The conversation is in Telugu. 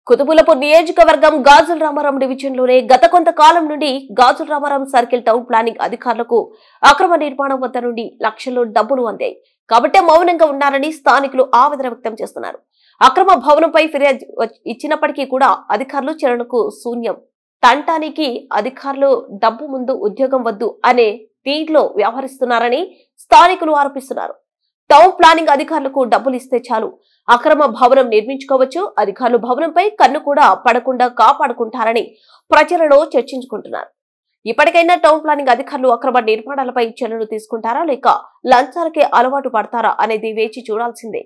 కుతుబులపూర్ నియోజకవర్గం గాజుల రామారం డివిజన్లోనే గత కొంతకాలం నుండి గాజుల రామారం సర్కిల్ టౌన్ ప్లానింగ్ అధికారులకు అక్రమ నిర్మాణం వద్ద నుండి లక్షల్లో డబ్బులు అందాయి కాబట్టి మౌనంగా ఉన్నారని స్థానికులు ఆవేదన వ్యక్తం చేస్తున్నారు. అక్రమ భవనంపై ఫిర్యాదు ఇచ్చినప్పటికీ కూడా అధికారులు చర్యలకు శూన్యం. తంటానికి అధికారులు డబ్బు ముందు ఉద్యోగం వద్దు అనే తీరులో వ్యవహరిస్తున్నారని స్థానికులు ఆరోపిస్తున్నారు. టౌన్ ప్లానింగ్ అధికారులకు డబ్బులు ఇస్తే చాలు అక్రమ భవనం నిర్మించుకోవచ్చు, అధికారులు భవనంపై కన్ను కూడా పడకుండా కాపాడుకుంటారని ప్రజలలో చర్చించుకుంటున్నారు. ఇప్పటికైనా టౌన్ ప్లానింగ్ అధికారులు అక్రమ నిర్మాణాలపై చర్యలు తీసుకుంటారా లేక లంచాలకే అలవాటు పడతారా అనేది వేచి చూడాల్సిందే.